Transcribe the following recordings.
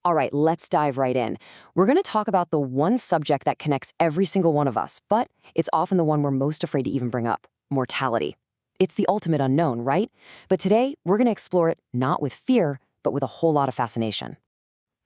All right, let's dive right in. We're going to talk about the one subject that connects every single one of us, but it's often the one we're most afraid to even bring up: mortality. It's the ultimate unknown, right? But today, we're going to explore it not with fear, but with a whole lot of fascination.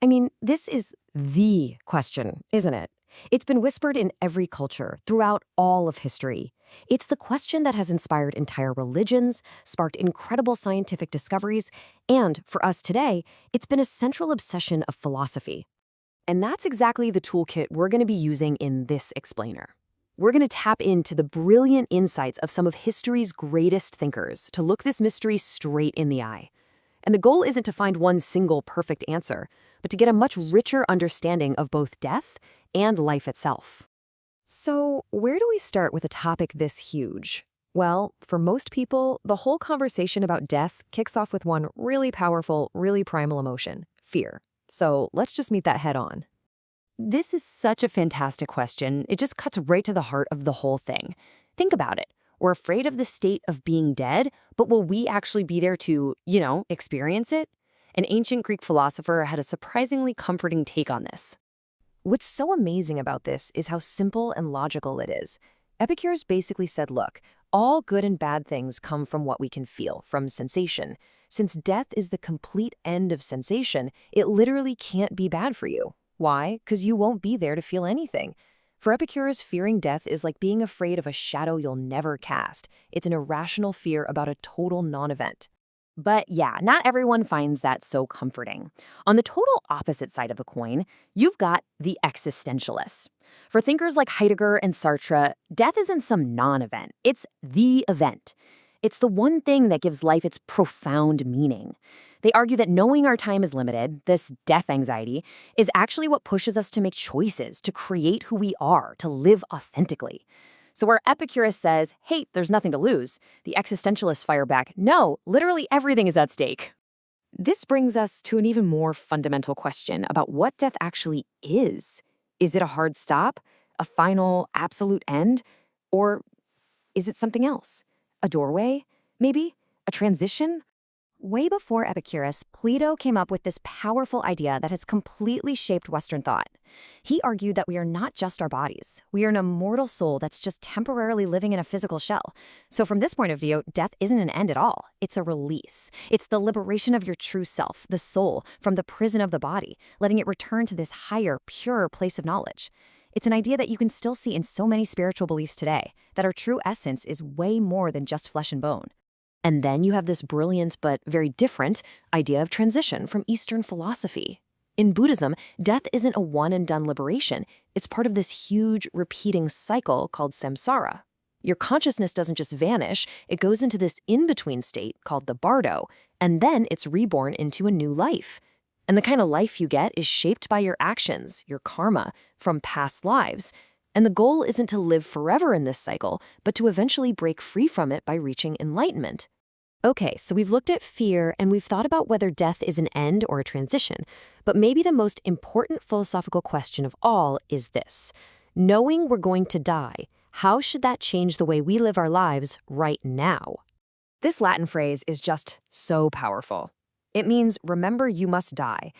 I mean, this is the question, isn't it? It's been whispered in every culture throughout all of history. It's the question that has inspired entire religions, sparked incredible scientific discoveries, and for us today, it's been a central obsession of philosophy. And that's exactly the toolkit we're going to be using in this explainer. We're going to tap into the brilliant insights of some of history's greatest thinkers to look this mystery straight in the eye. And the goal isn't to find one single perfect answer, but to get a much richer understanding of both death and life itself. So, where do we start with a topic this huge? Well, for most people, the whole conversation about death kicks off with one really powerful, really primal emotion: fear. So, let's just meet that head on. This is such a fantastic question. It just cuts right to the heart of the whole thing. Think about it. We're afraid of the state of being dead, but will we actually be there to, experience it? An ancient Greek philosopher had a surprisingly comforting take on this. What's so amazing about this is how simple and logical it is. Epicurus basically said, look, all good and bad things come from what we can feel, from sensation. Since death is the complete end of sensation, it literally can't be bad for you. Why? Because you won't be there to feel anything. For Epicurus, fearing death is like being afraid of a shadow you'll never cast. It's an irrational fear about a total non-event. But yeah, not everyone finds that so comforting. On the total opposite side of the coin, you've got the existentialists. For thinkers like Heidegger and Sartre, death isn't some non-event. It's the event. It's the one thing that gives life its profound meaning. They argue that knowing our time is limited, this death anxiety, is actually what pushes us to make choices, to create who we are, to live authentically. So where Epicurus says, hey, there's nothing to lose, the existentialists fire back, no, literally everything is at stake. This brings us to an even more fundamental question about what death actually is. Is it a hard stop? A final, absolute end? Or is it something else? A doorway? Maybe? A transition? Way before Epicurus, Plato came up with this powerful idea that has completely shaped Western thought. He argued that we are not just our bodies. We are an immortal soul that's just temporarily living in a physical shell. So from this point of view, death isn't an end at all. It's a release. It's the liberation of your true self, the soul, from the prison of the body, letting it return to this higher, purer place of knowledge. It's an idea that you can still see in so many spiritual beliefs today, that our true essence is way more than just flesh and bone. And then you have this brilliant but very different idea of transition from Eastern philosophy. In Buddhism, death isn't a one-and-done liberation. It's part of this huge, repeating cycle called samsara. Your consciousness doesn't just vanish, it goes into this in-between state called the bardo, and then it's reborn into a new life. And the kind of life you get is shaped by your actions, your karma, from past lives. And the goal isn't to live forever in this cycle, but to eventually break free from it by reaching enlightenment. Okay, so we've looked at fear and we've thought about whether death is an end or a transition, but maybe the most important philosophical question of all is this. Knowing we're going to die, how should that change the way we live our lives right now? This Latin phrase is just so powerful. It means, remember you must die.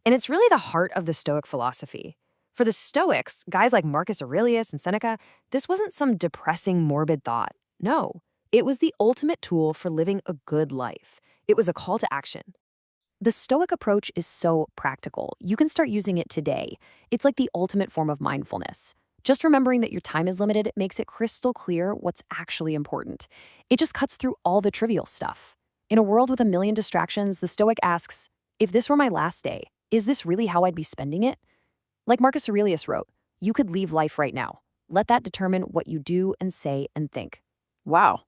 And it's really the heart of the Stoic philosophy. For the Stoics, guys like Marcus Aurelius and Seneca, this wasn't some depressing, morbid thought. No. It was the ultimate tool for living a good life. It was a call to action. The Stoic approach is so practical. You can start using it today. It's like the ultimate form of mindfulness. Just remembering that your time is limited makes it crystal clear what's actually important. It just cuts through all the trivial stuff. In a world with a million distractions, the Stoic asks, if this were my last day, is this really how I'd be spending it? Like Marcus Aurelius wrote, you could leave life right now. Let that determine what you do and say and think. Wow.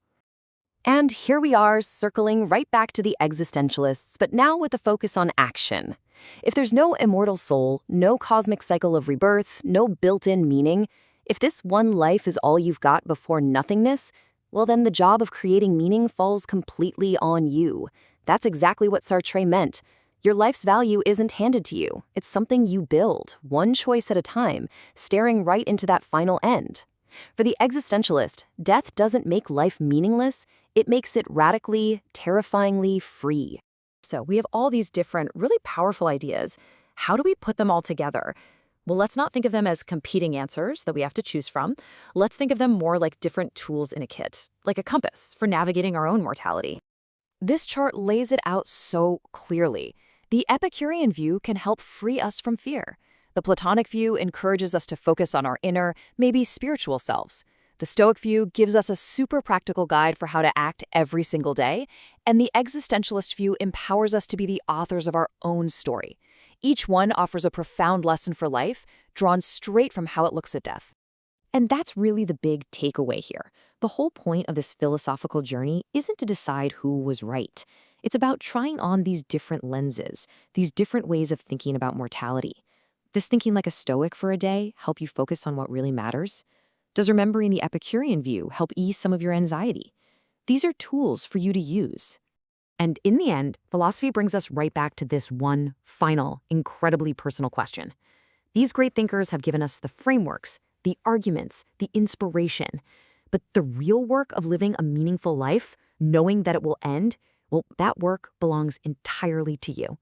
And here we are, circling right back to the existentialists, but now with a focus on action. If there's no immortal soul, no cosmic cycle of rebirth, no built-in meaning, if this one life is all you've got before nothingness, well then the job of creating meaning falls completely on you. That's exactly what Sartre meant. Your life's value isn't handed to you. It's something you build, one choice at a time, staring right into that final end. For the existentialist, death doesn't make life meaningless, it makes it radically, terrifyingly free. So we have all these different, really powerful ideas. how do we put them all together? Well, let's not think of them as competing answers that we have to choose from. Let's think of them more like different tools in a kit, like a compass for navigating our own mortality. This chart lays it out so clearly. The Epicurean view can help free us from fear. The Platonic view encourages us to focus on our inner, maybe spiritual selves. The Stoic view gives us a super practical guide for how to act every single day, and the existentialist view empowers us to be the authors of our own story. Each one offers a profound lesson for life, drawn straight from how it looks at death. And that's really the big takeaway here. The whole point of this philosophical journey isn't to decide who was right. It's about trying on these different lenses, these different ways of thinking about mortality. Does thinking like a Stoic for a day help you focus on what really matters? Does remembering the Epicurean view help ease some of your anxiety? These are tools for you to use. And in the end, philosophy brings us right back to this one final, incredibly personal question. These great thinkers have given us the frameworks, the arguments, the inspiration. But the real work of living a meaningful life, knowing that it will end, well, that work belongs entirely to you.